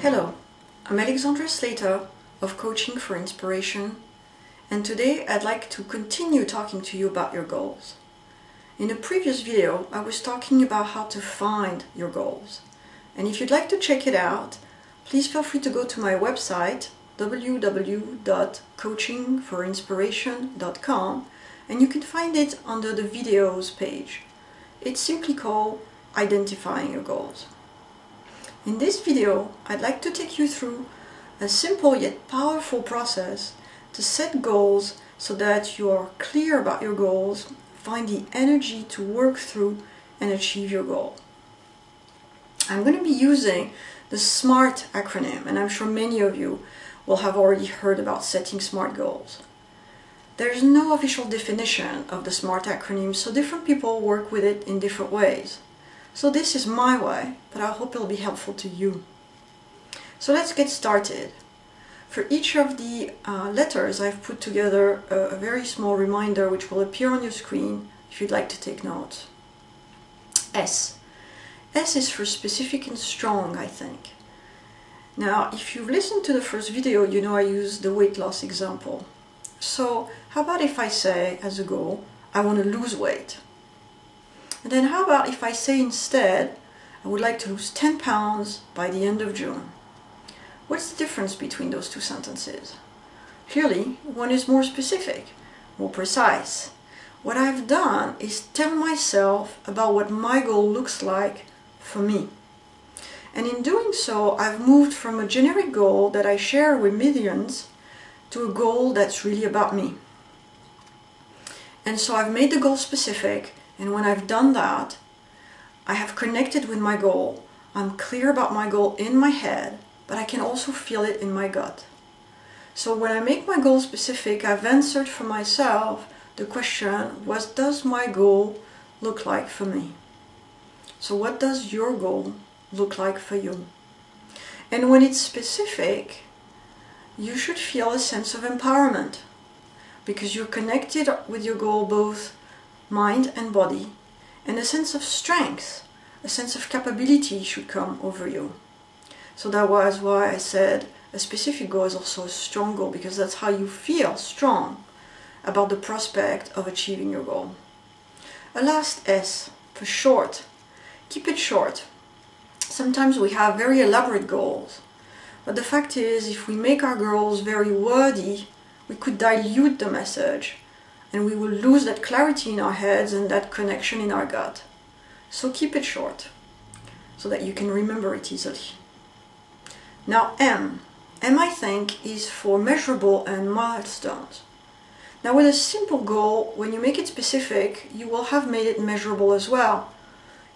Hello, I'm Alexandra Sleator of Coaching for Inspiration, and today I'd like to continue talking to you about your goals. In a previous video, I was talking about how to find your goals, and if you'd like to check it out, please feel free to go to my website www.coachingforinspiration.com, and you can find it under the videos page. It's simply called Identifying Your Goals. In this video, I'd like to take you through a simple yet powerful process to set goals so that you are clear about your goals, find the energy to work through and achieve your goal. I'm going to be using the SMART acronym, and I'm sure many of you will have already heard about setting SMART goals. There's no official definition of the SMART acronym, so different people work with it in different ways. So this is my way, but I hope it'll be helpful to you. So let's get started. For each of the letters, I've put together a very small reminder which will appear on your screen if you'd like to take notes. S. S is for specific and strong, I think. Now, if you've listened to the first video, you know I use the weight loss example. So how about if I say as a goal, I want to lose weight? And then how about if I say instead, I would like to lose 10 pounds by the end of June? What's the difference between those two sentences? Clearly, one is more specific, more precise. What I've done is tell myself about what my goal looks like for me. And in doing so, I've moved from a generic goal that I share with millions to a goal that's really about me. And so I've made the goal specific, and when I've done that, I have connected with my goal. I'm clear about my goal in my head, but I can also feel it in my gut. So when I make my goal specific, I've answered for myself the question, what does my goal look like for me? So what does your goal look like for you? And when it's specific, you should feel a sense of empowerment because you're connected with your goal, both mind and body, and a sense of strength, a sense of capability should come over you. So that was why I said a specific goal is also a strong goal, because that's how you feel strong about the prospect of achieving your goal. A last S for short. Keep it short. Sometimes we have very elaborate goals, but the fact is, if we make our goals very wordy, we could dilute the message and we will lose that clarity in our heads and that connection in our gut. So keep it short so that you can remember it easily. Now M. M, I think, is for measurable and milestones. Now with a simple goal, when you make it specific, you will have made it measurable as well.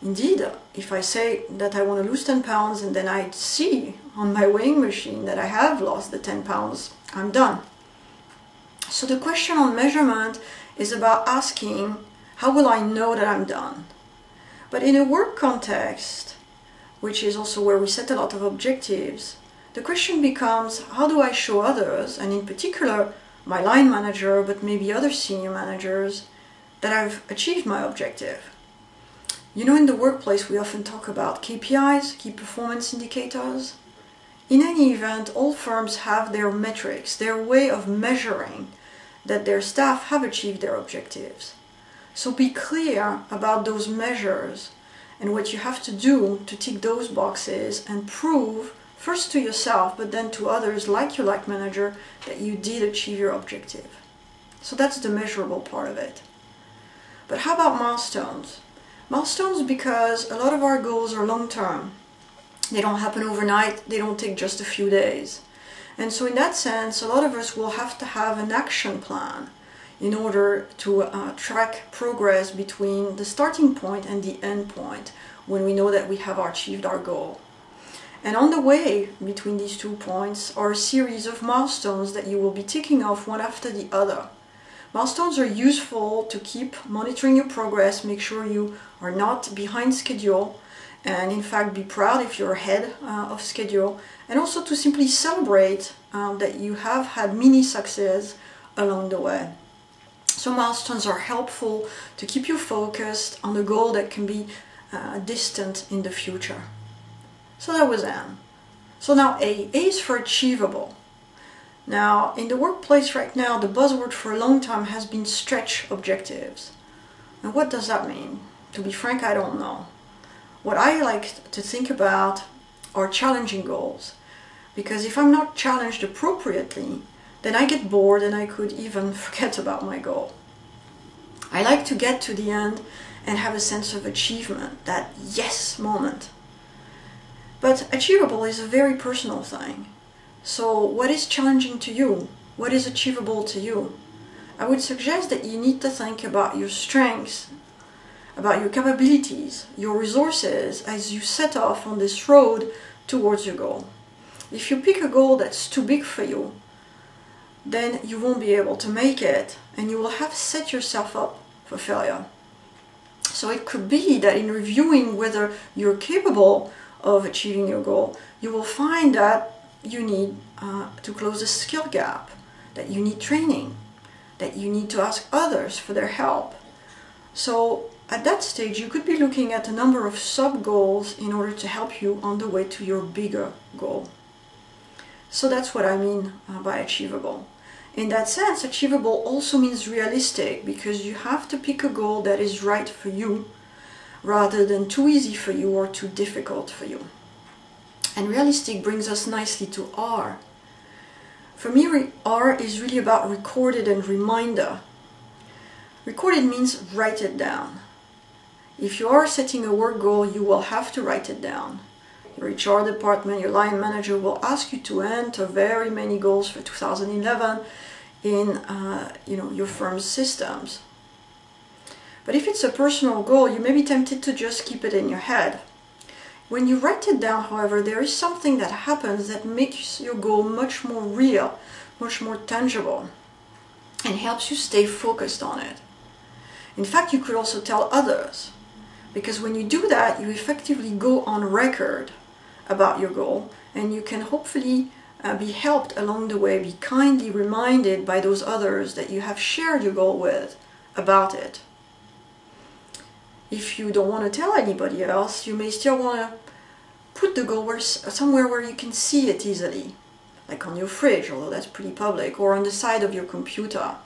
Indeed, if I say that I want to lose 10 pounds and then I see on my weighing machine that I have lost the 10 pounds, I'm done. So the question on measurement is about asking, how will I know that I'm done? But in a work context, which is also where we set a lot of objectives, the question becomes, how do I show others, and in particular my line manager, but maybe other senior managers, that I've achieved my objective? You know, in the workplace we often talk about KPIs, key performance indicators. In any event, all firms have their metrics, their way of measuring that their staff have achieved their objectives. So be clear about those measures and what you have to do to tick those boxes and prove, first to yourself, but then to others like your line manager, that you did achieve your objective. So that's the measurable part of it. But how about milestones? Milestones, because a lot of our goals are long-term. They don't happen overnight, they don't take just a few days. And so in that sense, a lot of us will have to have an action plan in order to track progress between the starting point and the end point when we know that we have achieved our goal. And on the way between these 2 points are a series of milestones that you will be ticking off one after the other. Milestones are useful to keep monitoring your progress, make sure you are not behind schedule, and in fact be proud if you're ahead of schedule, and also to simply celebrate that you have had mini success along the way. So milestones are helpful to keep you focused on a goal that can be distant in the future. So that was M. So now A. A is for achievable. Now, in the workplace right now, the buzzword for a long time has been stretch objectives. And what does that mean? To be frank, I don't know. What I like to think about are challenging goals. Because if I'm not challenged appropriately, then I get bored and I could even forget about my goal. I like to get to the end and have a sense of achievement, that yes moment. But achievable is a very personal thing. So what is challenging to you? What is achievable to you? I would suggest that you need to think about your strengths, about your capabilities, your resources as you set off on this road towards your goal. If you pick a goal that's too big for you, then you won't be able to make it and you will have set yourself up for failure. So it could be that in reviewing whether you're capable of achieving your goal, you will find that you need to close a skill gap, that you need training, that you need to ask others for their help. So at that stage, you could be looking at a number of sub-goals in order to help you on the way to your bigger goal. So that's what I mean by achievable. In that sense, achievable also means realistic, because you have to pick a goal that is right for you rather than too easy for you or too difficult for you. And realistic brings us nicely to R. For me, R is really about recorded and reminder. Recorded means write it down. If you are setting a work goal, you will have to write it down. Your HR department, your line manager will ask you to enter very many goals for 2011 in your firm's systems. But if it's a personal goal, you may be tempted to just keep it in your head. When you write it down, however, there is something that happens that makes your goal much more real, much more tangible, and helps you stay focused on it. In fact, you could also tell others, because when you do that, you effectively go on record about your goal, and you can hopefully be helped along the way, be kindly reminded by those others that you have shared your goal with about it. If you don't want to tell anybody else, you may still want to put the goal somewhere where you can see it easily, like on your fridge, although that's pretty public, or on the side of your computer.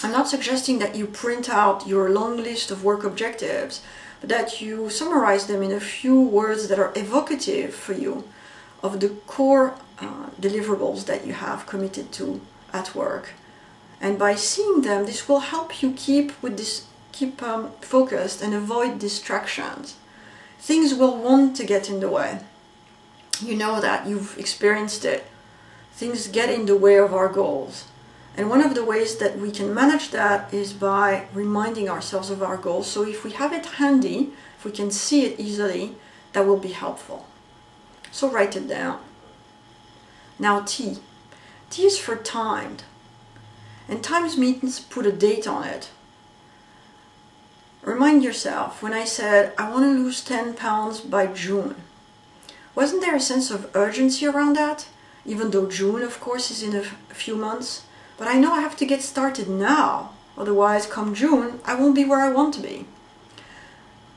I'm not suggesting that you print out your long list of work objectives, but that you summarize them in a few words that are evocative for you of the core deliverables that you have committed to at work. And by seeing them, this will help you keep focused and avoid distractions. Things will want to get in the way. You know that, you've experienced it. Things get in the way of our goals. And one of the ways that we can manage that is by reminding ourselves of our goals. So if we have it handy, if we can see it easily, that will be helpful. So write it down. Now T. T is for timed. And times means put a date on it. Remind yourself, when I said I want to lose 10 pounds by June, wasn't there a sense of urgency around that? Even though June, of course, is in a few months. But I know I have to get started now, otherwise come June I won't be where I want to be.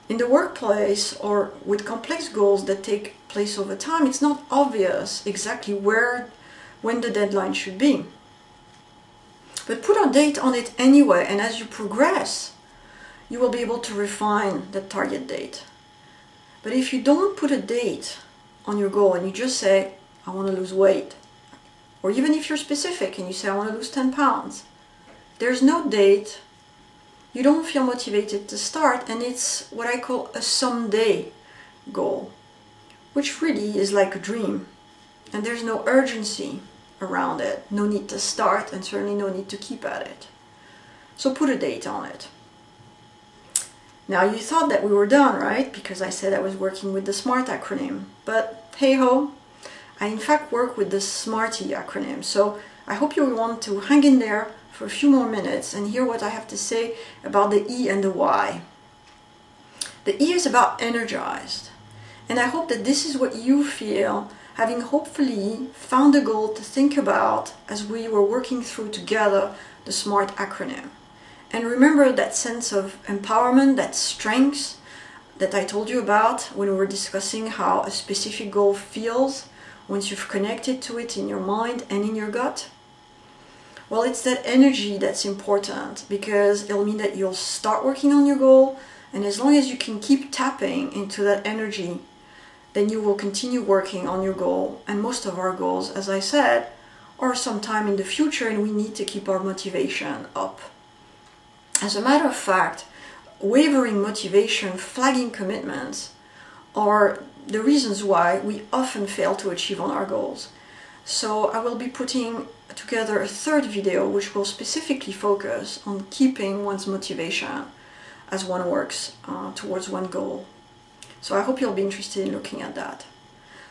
In the workplace or with complex goals that take place over time, it's not obvious exactly when the deadline should be. But put a date on it anyway, and as you progress, you will be able to refine the target date. But if you don't put a date on your goal and you just say, I want to lose weight, or even if you're specific and you say, I want to lose 10 pounds, there's no date, you don't feel motivated to start, and it's what I call a someday goal, which really is like a dream, and there's no urgency around it, no need to start, and certainly no need to keep at it. So put a date on it. Now you thought that we were done, right? Because I said I was working with the SMART acronym, but hey ho, I in fact work with the SMARTEY acronym, so I hope you will want to hang in there for a few more minutes and hear what I have to say about the E and the Y. The E is about energized, and I hope that this is what you feel, having hopefully found a goal to think about as we were working through together the SMART acronym. And remember that sense of empowerment, that strength that I told you about when we were discussing how a specific goal feels once you've connected to it in your mind and in your gut? Well, it's that energy that's important, because it'll mean that you'll start working on your goal, and as long as you can keep tapping into that energy, then you will continue working on your goal. And most of our goals, as I said, are sometime in the future, and we need to keep our motivation up. As a matter of fact, wavering motivation, flagging commitments are the reasons why we often fail to achieve on our goals. So I will be putting together a third video which will specifically focus on keeping one's motivation as one works towards one goal. So I hope you'll be interested in looking at that.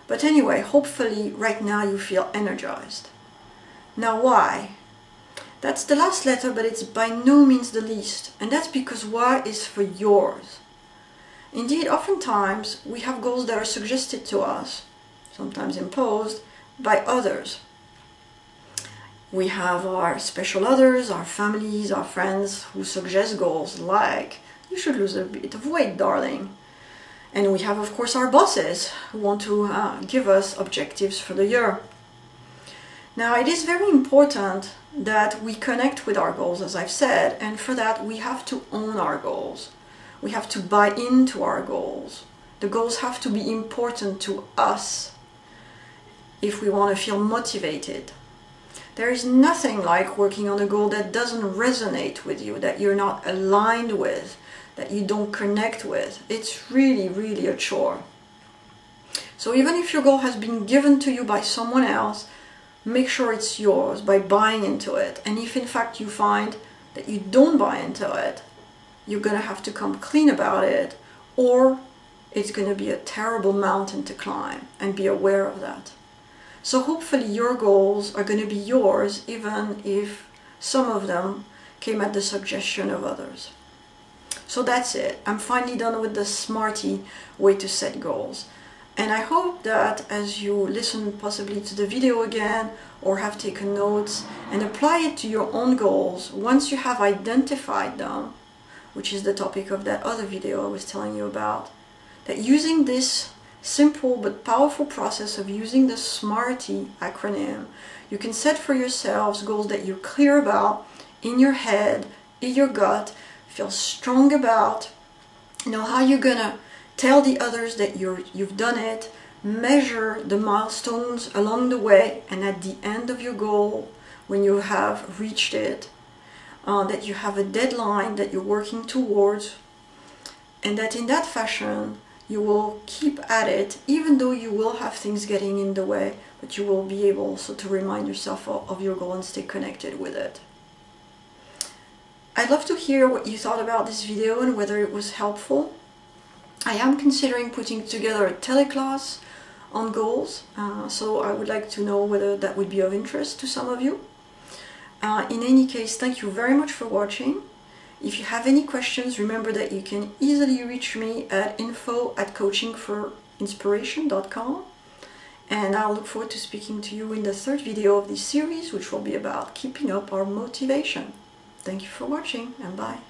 But anyway, hopefully right now you feel energized. Now why? That's the last letter, but it's by no means the least, and that's because Y is for yours. Indeed, oftentimes we have goals that are suggested to us, sometimes imposed, by others. We have our special others, our families, our friends who suggest goals like, you should lose a bit of weight, darling. And we have, of course, our bosses who want to give us objectives for the year. Now, it is very important that we connect with our goals, as I've said, and for that we have to own our goals. We have to buy into our goals. The goals have to be important to us if we want to feel motivated. There is nothing like working on a goal that doesn't resonate with you, that you're not aligned with, that you don't connect with. It's really, really a chore. So even if your goal has been given to you by someone else, make sure it's yours by buying into it. And if in fact you find that you don't buy into it, you're going to have to come clean about it, or it's going to be a terrible mountain to climb, and be aware of that. So hopefully your goals are going to be yours, even if some of them came at the suggestion of others. So that's it. I'm finally done with the SMARTEY way to set goals. And I hope that as you listen possibly to the video again, or have taken notes and apply it to your own goals, once you have identified them, which is the topic of that other video I was telling you about, that using this simple but powerful process of using the SMARTEY acronym, you can set for yourselves goals that you're clear about in your head, in your gut, feel strong about, know how you're gonna tell the others that you've done it, measure the milestones along the way, and at the end of your goal, when you have reached it, that you have a deadline that you're working towards, and that in that fashion you will keep at it, even though you will have things getting in the way, but you will be able also to remind yourself of your goal and stay connected with it. I'd love to hear what you thought about this video and whether it was helpful. I am considering putting together a teleclass on goals, so I would like to know whether that would be of interest to some of you. In any case, thank you very much for watching. If you have any questions, remember that you can easily reach me at info@coachingforinspiration.com, and I'll look forward to speaking to you in the third video of this series, which will be about keeping up our motivation. Thank you for watching, and bye.